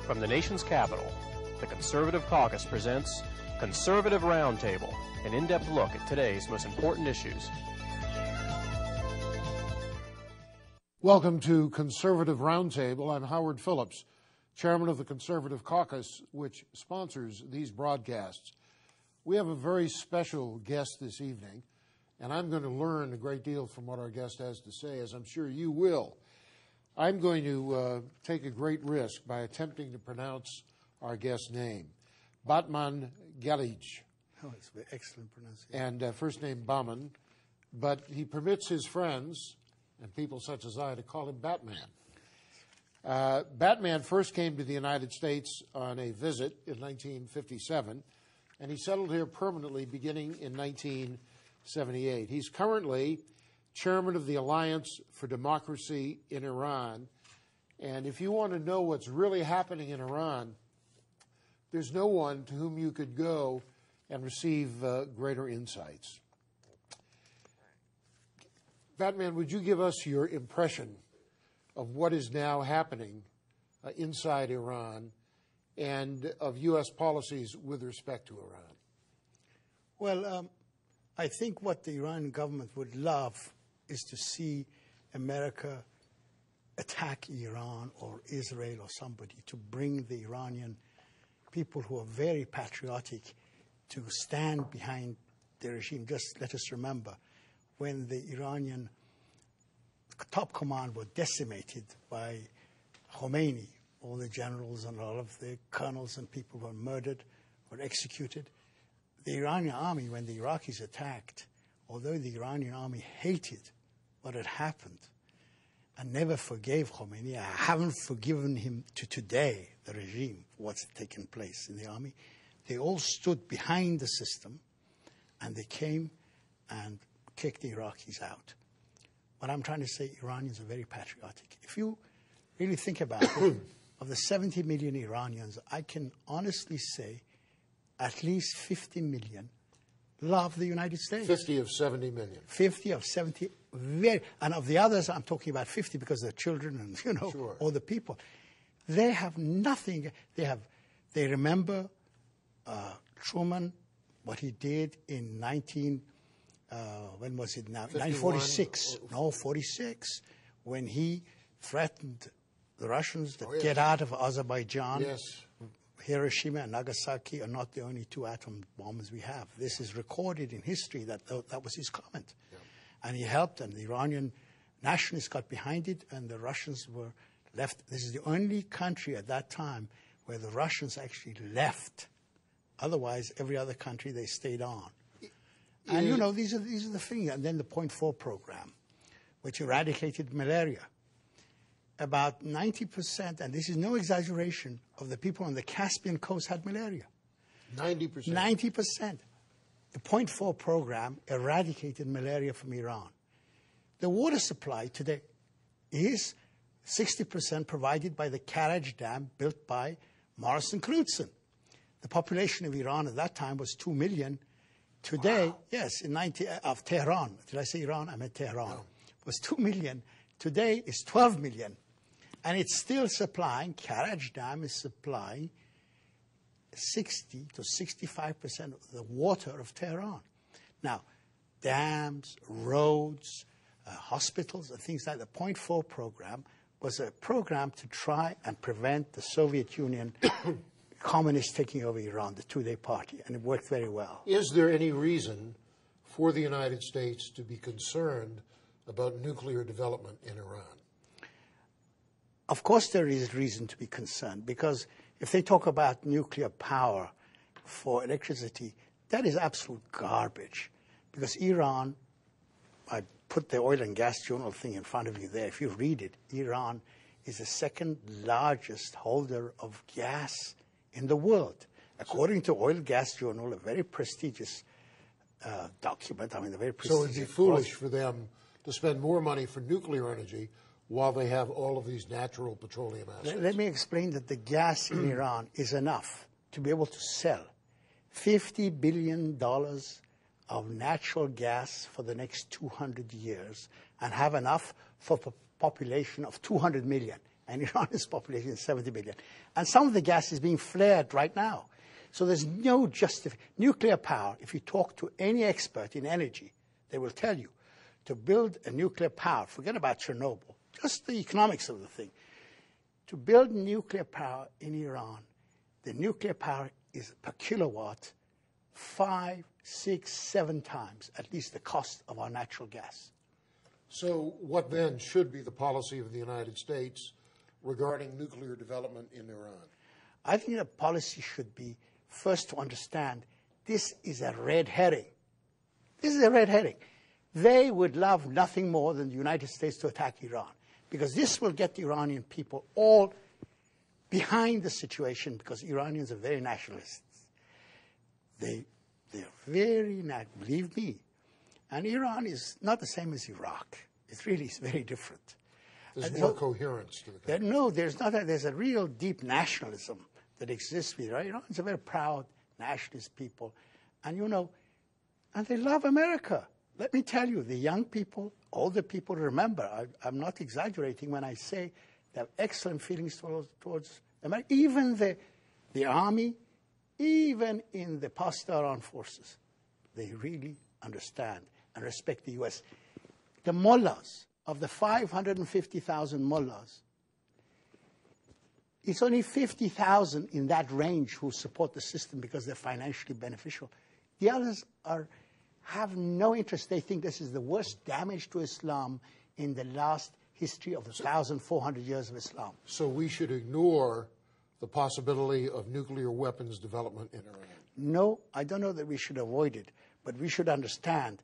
From the nation's capital, the Conservative Caucus presents Conservative Roundtable, an in-depth look at today's most important issues. Welcome to Conservative Roundtable. I'm Howard Phillips, chairman of the Conservative Caucus, which sponsors these broadcasts. We have a very special guest this evening, and I'm going to learn a great deal from what our guest has to say, as I'm sure you will. I'm going to take a great risk by attempting to pronounce our guest's name. Bahman Batmanghelidj. Oh, it's an excellent pronunciation. And first name Bahman, but he permits his friends and people such as I to call him Batman. Batman first came to the United States on a visit in 1957, and he settled here permanently beginning in 1978. He's currently chairman of the Alliance for Democracy in Iran. And if you want to know what's really happening in Iran, there's no one to whom you could go and receive greater insights. Batman, would you give us your impression of what is now happening inside Iran and of U.S. policies with respect to Iran? Well, I think what the Iranian government would love is to see America attack Iran or Israel or somebody to bring the Iranian people who are very patriotic to stand behind the regime. Just let us remember, when the Iranian top command was decimated by Khomeini, all the generals and all of the colonels and people were murdered or executed. The Iranian army, when the Iraqis attacked, although the Iranian army hated what had happened and never forgave Khomeini, I haven't forgiven him to today, the regime, for what's taken place in the army. They all stood behind the system and they came and kicked the Iraqis out. What I'm trying to say, Iranians are very patriotic. If you really think about it, of the 70 million Iranians, I can honestly say at least 50 million love the United States. 50 of 70 million. 50 of 70, and of the others, I'm talking about 50 because they're children and, Sure. all the people. They have nothing. They remember Truman, what he did in when was it now? 1946. No, 46, when he threatened the Russians to get out of Azerbaijan. Yes. Hiroshima and Nagasaki are not the only two atom bombs we have. This is recorded in history that was his comment. Yeah. And he helped, and the Iranian nationalists got behind it, and the Russians were left. This is the only country at that time where the Russians actually left. Otherwise, every other country, they stayed on. And, these are the things. And then the .4 program, which eradicated malaria. About 90%, and this is no exaggeration, of the people on the Caspian coast had malaria. 90%? 90%. The .4 program eradicated malaria from Iran. The water supply today is 60% provided by the Karaj Dam built by Morrison Knudsen. The population of Iran at that time was 2 million. Today, wow. Yes, of Tehran. Did I say Iran? I meant Tehran. No. It was 2 million. Today is 12 million. And it's still supplying, Karaj Dam is supplying 60 to 65% of the water of Tehran. Now, dams, roads, hospitals, and things like the .4 program was a program to try and prevent the Soviet Union communists taking over Iran, the two-day party, and it worked very well. Is there any reason for the United States to be concerned about nuclear development in Iran? Of course there is reason to be concerned, because if they talk about nuclear power for electricity, that is absolute garbage. Because Iran, I put the oil and gas journal thing in front of you there. If you read it, Iran is the second largest holder of gas in the world. According to Oil Gas Journal, a very prestigious document, a very prestigious... So it would be foolish for them to spend more money for nuclear energy while they have all of these natural petroleum assets. Let me explain that the gas in Iran is enough to be able to sell $50 billion of natural gas for the next 200 years and have enough for a population of 200 million. And Iran's population is 70 million. And some of the gas is being flared right now. So there's no nuclear power. If you talk to any expert in energy, they will tell you to build a nuclear power, forget about Chernobyl, just the economics of the thing. To build nuclear power in Iran, the nuclear power is per kilowatt 5, 6, 7 times at least the cost of our natural gas. So what then should be the policy of the United States regarding nuclear development in Iran? I think the policy should be first to understand this is a red herring. This is a red herring. They would love nothing more than the United States to attack Iran, because this will get the Iranian people all behind the situation, because Iranians are very nationalists. They're very, believe me. And Iran is not the same as Iraq. It really is very different. There's more coherence to the country. No, there's a real deep nationalism that exists with Iran. Iran's a very proud nationalist people. And, and they love America. Let me tell you, the young people, older people remember, I'm not exaggerating when I say they have excellent feelings towards America. Even the army, even in the hostile armed forces, they really understand and respect the U.S. The mullahs, of the 550,000 mullahs, it's only 50,000 in that range who support the system because they're financially beneficial. The others have no interest. They think this is the worst damage to Islam in the last history of the 1,400 years of Islam. So we should ignore the possibility of nuclear weapons development in Iran? No, I don't know that we should avoid it, but we should understand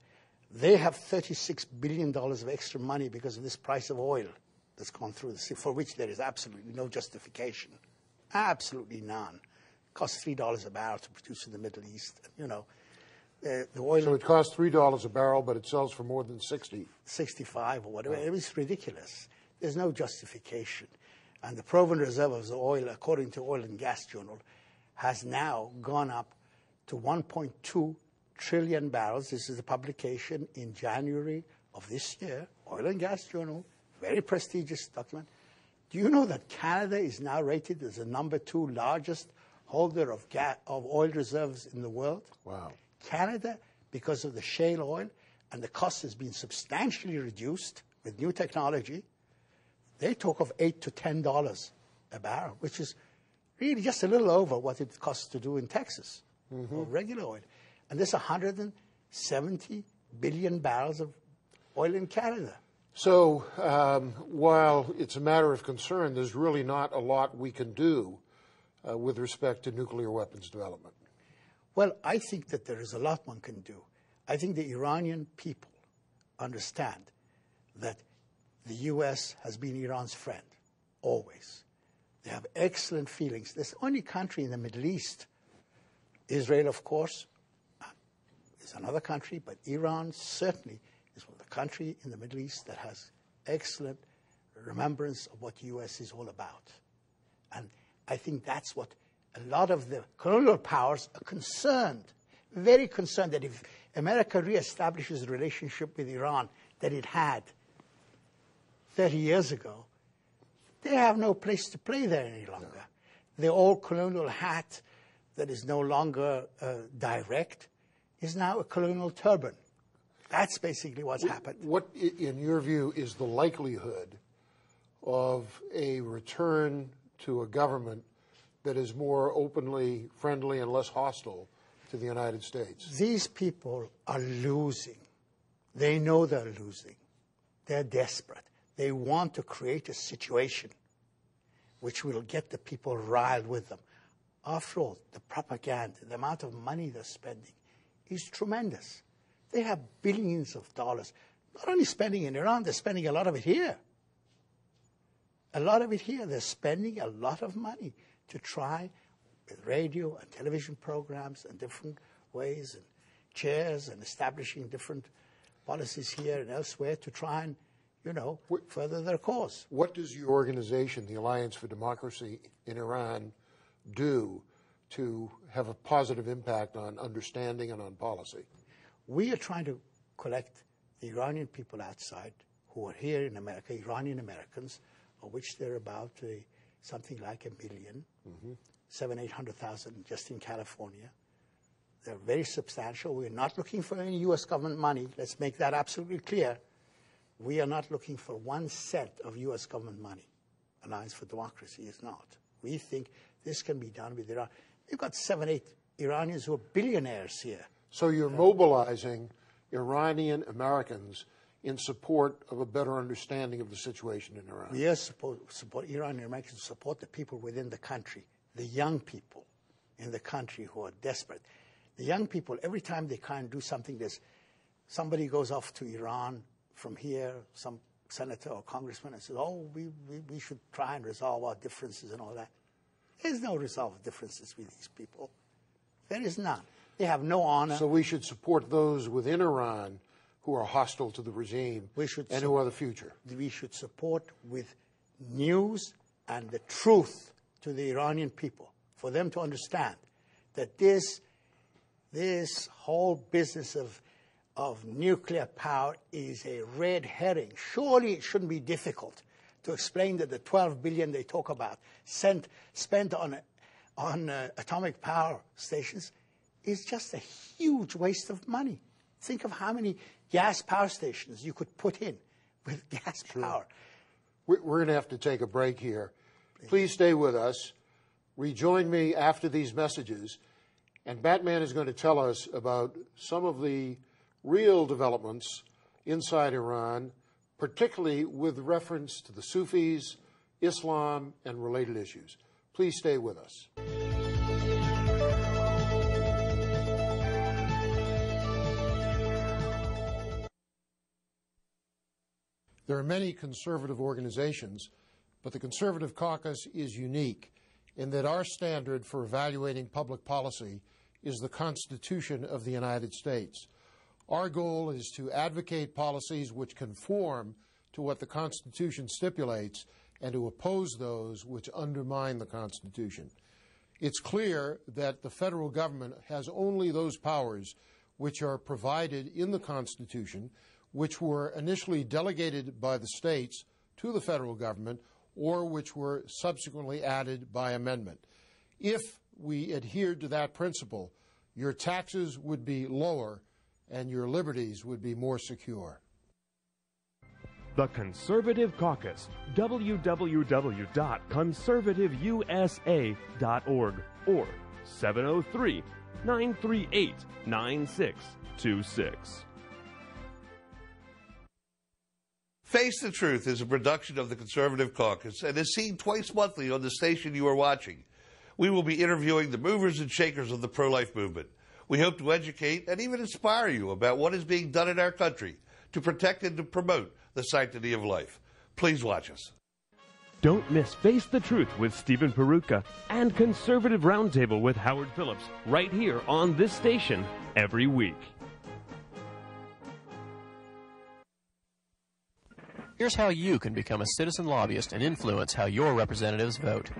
they have $36 billion of extra money because of this price of oil that's gone through the sea, for which there is absolutely no justification. Absolutely none. It costs $3 a barrel to produce in the Middle East. The oil. So it costs $3 a barrel, but it sells for more than 65 or whatever. It was ridiculous. There's no justification. And the proven reserve of the oil, according to Oil and Gas Journal, has now gone up to 1.2 trillion barrels. This is a publication in January of this year, Oil and Gas Journal, very prestigious document. Do you know that Canada is now rated as the #2 largest holder of oil reserves in the world? Wow. Canada, because of the shale oil, and the cost has been substantially reduced with new technology, they talk of $8 to $10 a barrel, which is really just a little over what it costs to do in Texas, of regular oil. And there's 170 billion barrels of oil in Canada. So while it's a matter of concern, there's really not a lot we can do with respect to nuclear weapons development. Well, I think that there is a lot one can do. I think the Iranian people understand that the U.S. has been Iran's friend, always. They have excellent feelings. There's the only country in the Middle East, Israel, of course, is another country, but Iran certainly is the country in the Middle East that has excellent remembrance of what the U.S. is all about. And I think that's what a lot of the colonial powers are concerned, very concerned, that if America reestablishes a relationship with Iran that it had 30 years ago, they have no place to play there any longer. The old colonial hat that is no longer direct is now a colonial turban. That's basically what's happened. What, in your view, is the likelihood of a return to a government that is more openly friendly and less hostile to the United States? These people are losing. They know they're losing. They're desperate. They want to create a situation which will get the people riled with them. After all, the propaganda, the amount of money they're spending is tremendous. They have billions of dollars. Not only spending in Iran, they're spending a lot of it here. A lot of it here. They're spending a lot of money to try, with radio and television programs and different ways, and chairs, and establishing different policies here and elsewhere to try and, further their cause. What does your organization, the Alliance for Democracy in Iran, do to have a positive impact on understanding and on policy? We are trying to collect the Iranian people outside who are here in America, Iranian Americans, of which there are about something like 1 million, 700,000 just in California. They're very substantial. We're not looking for any U.S. government money. Let's make that absolutely clear. We are not looking for 1 cent of U.S. government money. Alliance for Democracy is not. We think this can be done with Iran. We've got 7, 8 Iranians who are billionaires here. So you're mobilizing Iranian Americans in support of a better understanding of the situation in Iran. We are support Iranian Americans to support the people within the country, the young people in the country who are desperate. The young people, every time they try and do something, somebody goes off to Iran from here, some senator or congressman, and says, oh, we should try and resolve our differences and all that. There's no resolve of differences with these people. There is none. They have no honor. So we should support those within Iran who are hostile to the regime and who are the future. We should support with news and the truth to the Iranian people, for them to understand that this whole business of nuclear power is a red herring. Surely it shouldn't be difficult to explain that the $12 billion they talk about spent on atomic power stations is just a huge waste of money. Think of how many gas power stations you could put in with gas power. We're going to have to take a break here. Please stay with us. Rejoin me after these messages. And Batman is going to tell us about some of the real developments inside Iran, particularly with reference to the Sufis, Islam, and related issues. Please stay with us. There are many conservative organizations, but the Conservative Caucus is unique in that our standard for evaluating public policy is the Constitution of the United States. Our goal is to advocate policies which conform to what the Constitution stipulates and to oppose those which undermine the Constitution. It's clear that the federal government has only those powers which are provided in the Constitution, which were initially delegated by the states to the federal government or which were subsequently added by amendment. If we adhered to that principle, your taxes would be lower and your liberties would be more secure. The Conservative Caucus, www.conservativeusa.org or 703-938-9626. Face the Truth is a production of the Conservative Caucus and is seen twice monthly on the station you are watching. We will be interviewing the movers and shakers of the pro-life movement. We hope to educate and even inspire you about what is being done in our country to protect and to promote the sanctity of life. Please watch us. Don't miss Face the Truth with Stephen Peruka and Conservative Roundtable with Howard Phillips right here on this station every week. Here's how you can become a citizen lobbyist and influence how your representatives vote.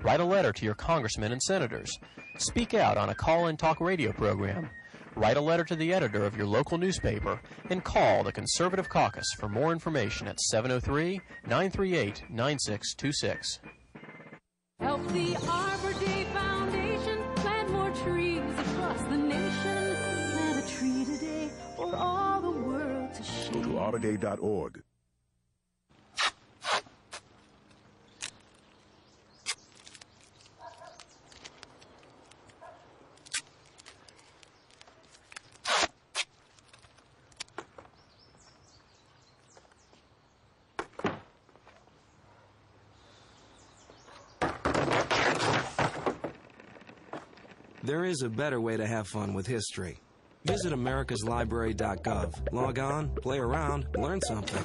Write a letter to your congressmen and senators. Speak out on a call-in talk radio program. Write a letter to the editor of your local newspaper and call the Conservative Caucus for more information at 703-938-9626. Help the Arbor Day Foundation plant more trees across the nation. Plant a tree today for all the world to share. Go to arborday.org. There is a better way to have fun with history. Visit americaslibrary.gov. Log on, play around, learn something.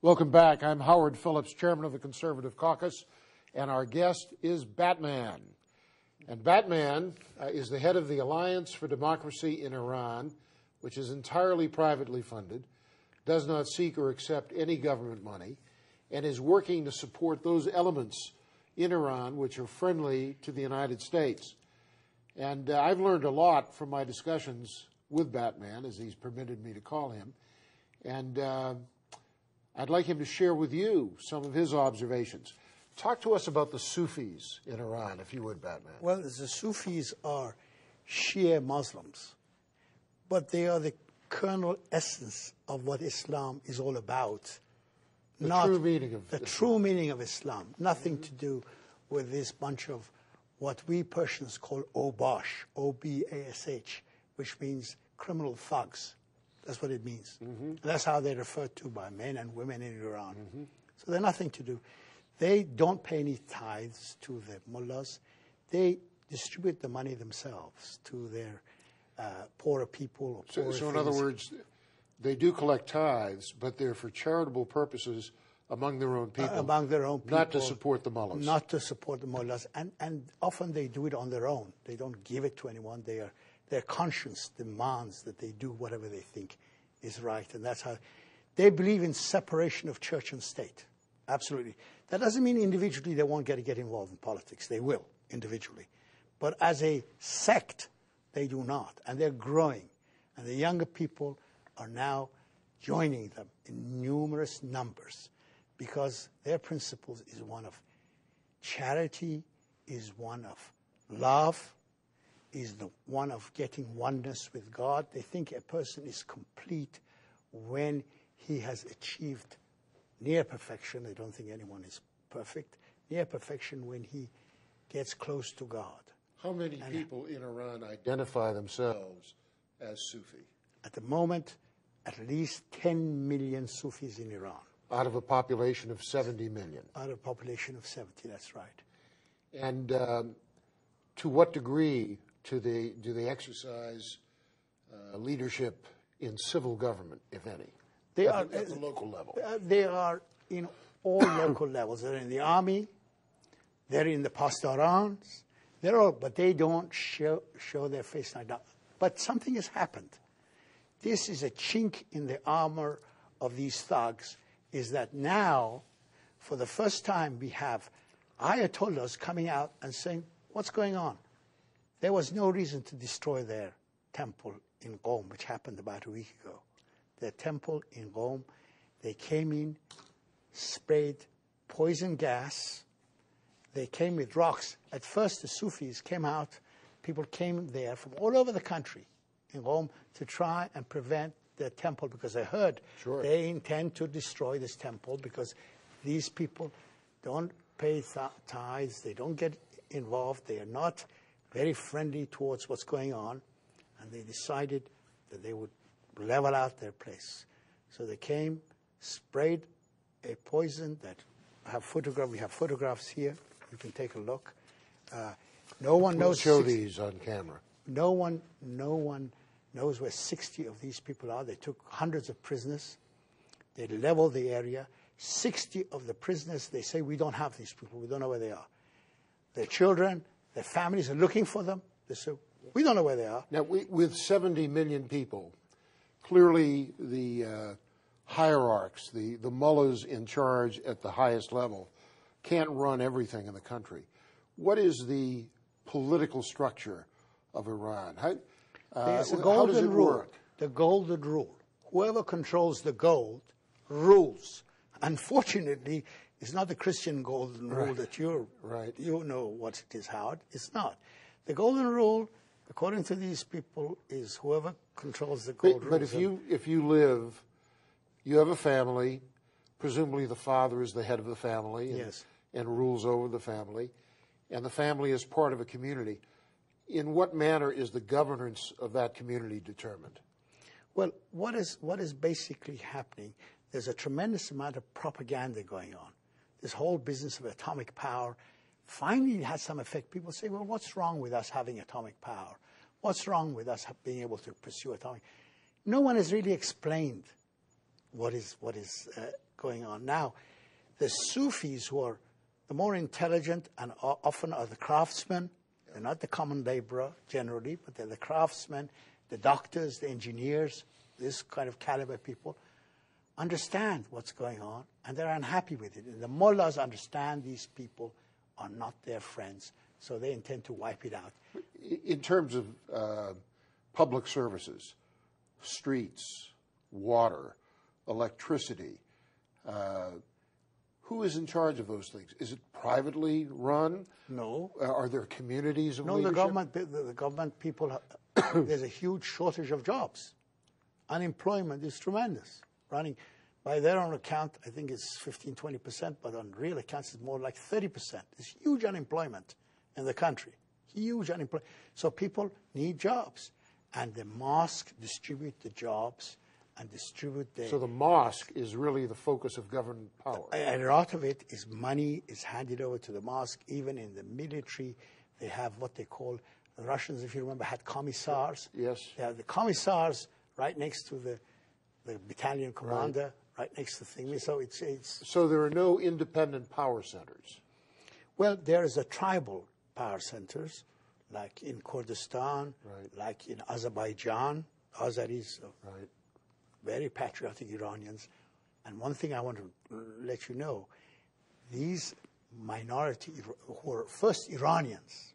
Welcome back. I'm Howard Phillips, chairman of the Conservative Caucus, and our guest is Batman. And Batman is the head of the Alliance for Democracy in Iran, which is entirely privately funded, does not seek or accept any government money, and is working to support those elements in Iran which are friendly to the United States. And I've learned a lot from my discussions with Batman, as he's permitted me to call him. And I'd like him to share with you some of his observations. Talk to us about the Sufis in Iran, if you would, Batman. Well, the Sufis are Shia Muslims, but they are the kernel essence of what Islam is all about. The true meaning of Islam. True meaning of Islam. Nothing to do with this bunch of what we Persians call Obash, O-B-A-S-H, which means criminal thugs. That's what it means. That's how they're referred to by men and women in Iran. So they're nothing to do. They don't pay any tithes to the mullahs. They distribute the money themselves to their poorer people. Or poorer so in other words, they do collect tithes, but they're for charitable purposes among their own people. Among their own people. Not to support the mullahs. Not to support the mullahs. And often they do it on their own. They don't give it to anyone. Their conscience demands that they do whatever they think is right. And that's how they believe in separation of church and state. Absolutely. That doesn't mean individually they won't get involved in politics. They will, individually. But as a sect, they do not. And they're growing. And the younger people are now joining them in numerous numbers because their principles is one of charity, is one of love, is the one of getting oneness with God. They think a person is complete when he has achieved near perfection. They don't think anyone is perfect. Near perfection when he gets close to God. How many people in Iran identify themselves as Sufi? At the moment, at least 10 million Sufis in Iran. Out of a population of 70 million. Out of a population of 70, that's right. And to what degree do they exercise leadership in civil government, if any? They at are the local level. They are in all local levels. They're in the army. They're in the pastorans. They're all, but they don't show their face like that. But something has happened. This is a chink in the armor of these thugs. Is that now, for the first time, we have Ayatollahs coming out and saying, "What's going on?" There was no reason to destroy their temple in Qom, which happened about a week ago. Their temple in Qom, they came in, sprayed poison gas. They came with rocks. At first, the Sufis came out. People came there from all over the country in Qom to try and prevent the temple because they heard they intend to destroy this temple because these people don't pay tithes. They don't get involved. They are not very friendly towards what's going on. And they decided that they would level out their place. So they came, sprayed a poison that we have photographs here. You can take a look. No one knows. We'll show these on camera. No one knows where 60 of these people are. They took hundreds of prisoners. They leveled the area. 60 of the prisoners, they say, we don't have these people. We don't know where they are. Their children, their families are looking for them. They say, we don't know where they are. Now, with 70 million people, clearly the hierarchs, the mullahs in charge at the highest level, can't run everything in the country. What is the political structure of Iran? There's a how golden does it rule. work? The golden rule. Whoever controls the gold rules. Unfortunately, it's not the Christian golden rule that you know what it is, Howard. It's not. The golden rule, according to these people, is whoever controls the gold rules. But if you have a family, presumably the father is the head of the family and rules over the family, and the family is part of a community. In what manner is the governance of that community determined? Well, what is basically happening, there's a tremendous amount of propaganda going on. This whole business of atomic power finally has some effect. People say, well, what's wrong with us having atomic power? What's wrong with us being able to pursue atomic? No one has really explained what is going on. Now, the Sufis, who are the more intelligent and often are the craftsmen, they're not the common laborer generally, but they're the craftsmen, the doctors, the engineers, this kind of caliber people, understand what's going on, and they're unhappy with it. And the mullahs understand these people are not their friends, So they intend to wipe it out. In terms of public services, streets, water, electricity, who is in charge of those things? Is it privately run? No. Are there communities of No, leadership? the government people, there's a huge shortage of jobs. Unemployment is tremendous. Running, by their own account, I think it's 15-20%, but on real accounts, it's more like 30%. There's huge unemployment in the country. Huge unemployment. So people need jobs. And the mosque distribute the jobs and distribute the... So the mosque is really the focus of government power. A lot of it is money is handed over to the mosque. Even in the military, they have what they call, the Russians, if you remember, had commissars. Yes. They have the commissars right next to the battalion commander, right next to the thing. So it's... So there are no independent power centers. Well, there is a tribal power centers, like in Kurdistan, like in Azerbaijan. Azeris, very patriotic Iranians. And one thing I want to let you know, these minority who are first Iranians,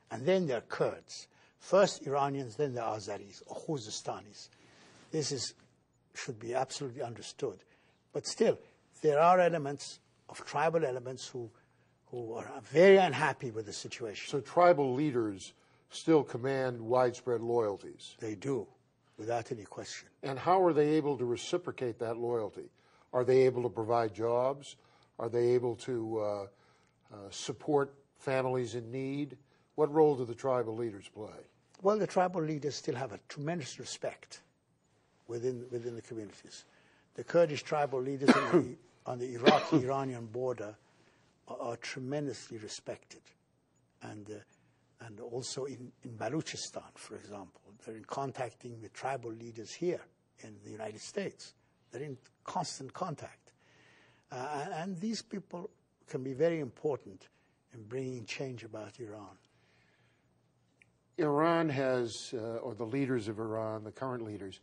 and then they're Kurds. First Iranians, then the Azeris, or Khuzistanis. This should be absolutely understood. But still, there are elements of tribal elements who are very unhappy with the situation. So tribal leaders still command widespread loyalties. They do, without any question. And how are they able to reciprocate that loyalty? Are they able to provide jobs? Are they able to support families in need? What role do the tribal leaders play? Well, the tribal leaders still have a tremendous respect within the communities. The Kurdish tribal leaders on the Iraqi-Iranian border are tremendously respected. And also in Balochistan, for example, they're in contacting with tribal leaders here in the United States. They're in constant contact. And these people can be very important in bringing change about Iran. Iran has, or the leaders of Iran, the current leaders,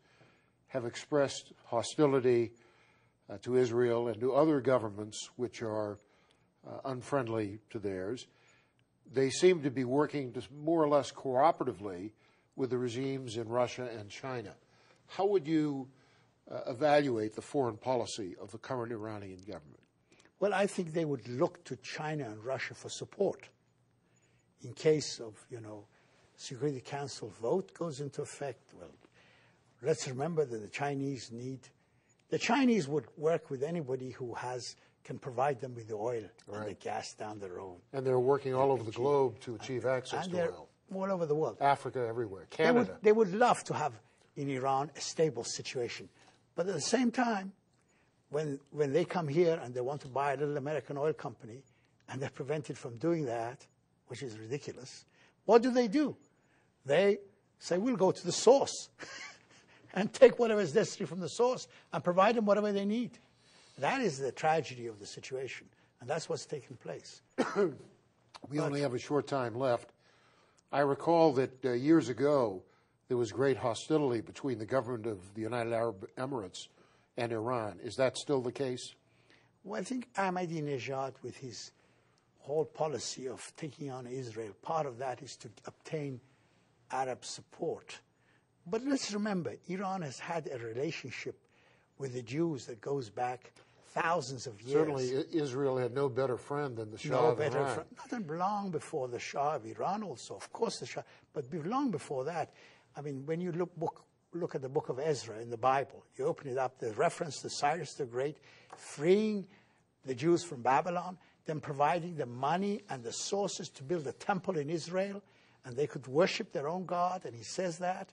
have expressed hostility to Israel and to other governments which are unfriendly to theirs. They seem to be working more or less cooperatively with the regimes in Russia and China. How would you evaluate the foreign policy of the current Iranian government? Well, I think they would look to China and Russia for support in case of, Security Council vote goes into effect. Well, let's remember that the Chinese would work with anybody who can provide them with the oil and the gas down the road. And they're working all over the globe to achieve access to oil. All over the world. Africa, everywhere. Canada. They would love to have in Iran a stable situation. But at the same time, when they come here and they want to buy a little American oil company and they're prevented from doing that, which is ridiculous, what do? They say, we'll go to the source and take whatever is necessary from the source and provide them whatever they need. That is the tragedy of the situation, and that's what's taken place. We only have a short time left. I recall that years ago there was great hostility between the government of the United Arab Emirates and Iran. Is that still the case? Well, I think Ahmadinejad, with his whole policy of taking on Israel, part of that is to obtain Arab support. But let's remember, Iran has had a relationship with the Jews that goes back thousands of years. Certainly, Israel had no better friend than the Shah of Iran. Not long before the Shah of Iran also, of course the Shah, but long before that. I mean, when you look at the book of Ezra in the Bible, you open it up, there's reference to Cyrus the Great freeing the Jews from Babylon, then providing the money and the sources to build a temple in Israel, and they could worship their own God, and he says that.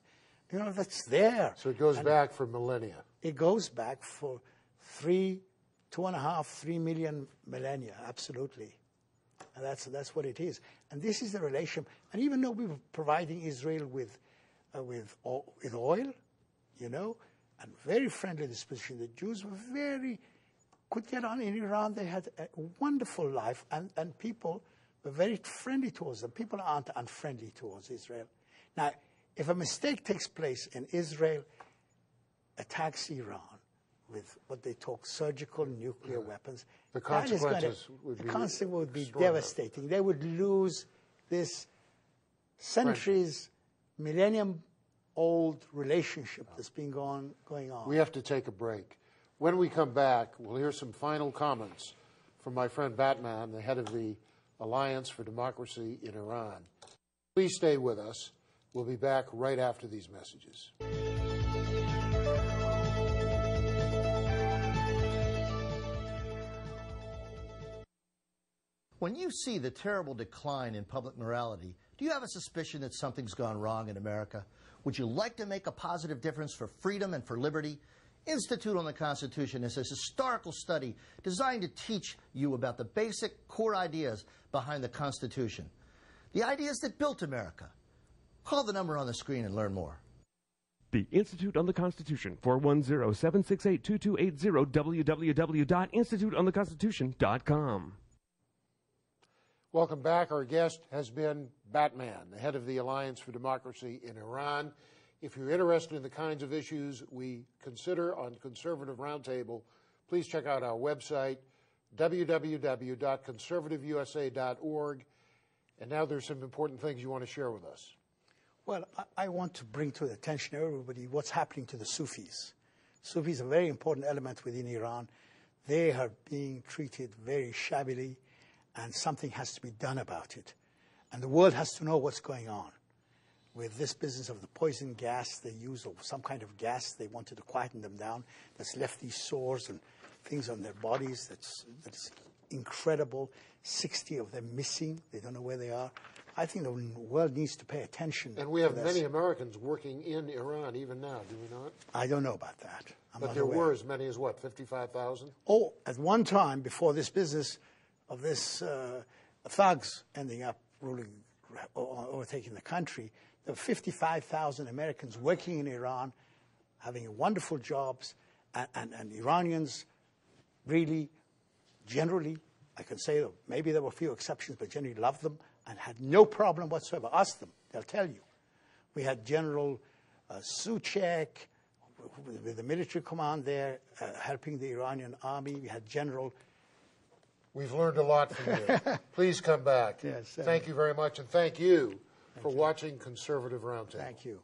That's there. So it goes back for millennia. It goes back for 2.5, 3 million millennia, absolutely. And that's what it is. And this is the relation. And even though we were providing Israel with oil, and very friendly disposition, the Jews could get on in Iran. They had a wonderful life, and people were very friendly towards them. People aren't unfriendly towards Israel. Now, if a mistake takes place and Israel attacks Iran with what they talk surgical nuclear weapons, the consequences would be devastating. They would lose this centuries, millennium-old relationship that's been going on. We have to take a break. When we come back, we'll hear some final comments from my friend Batman, the head of the Alliance for Democracy in Iran. Please stay with us. We'll be back right after these messages. When you see the terrible decline in public morality, do you have a suspicion that something's gone wrong in America? Would you like to make a positive difference for freedom and for liberty? Institute on the Constitution is a historical study designed to teach you about the basic core ideas behind the Constitution, the ideas that built America. Call the number on the screen and learn more. The Institute on the Constitution, 410-768-2280, www.instituteontheconstitution.com. Welcome back. Our guest has been Batman, the head of the Alliance for Democracy in Iran. If you're interested in the kinds of issues we consider on Conservative Roundtable, please check out our website, www.conservativeusa.org. And now there's some important things you want to share with us. Well, I want to bring to the attention of everybody what's happening to the Sufis. Sufis are a very important element within Iran. They are being treated very shabbily, and something has to be done about it. And the world has to know what's going on with this business of the poison gas they use, or some kind of gas they wanted to quieten them down, that's left these sores and things on their bodies that's incredible. 60 of them missing. They don't know where they are. I think the world needs to pay attention. And we have many Americans working in Iran even now, do we not? I don't know about that. But there were as many as what, 55,000? Oh, at one time, before this business of this thugs ending up overtaking the country, there were 55,000 Americans working in Iran, having wonderful jobs, and Iranians really, generally, I can say that maybe there were a few exceptions, but generally loved them and had no problem whatsoever. Ask them, they'll tell you. We had General Suchek with the military command there helping the Iranian army. We had General... We've learned a lot from you. Please come back. Yes, thank you very much, and thank you for watching Conservative Roundtable. Thank you.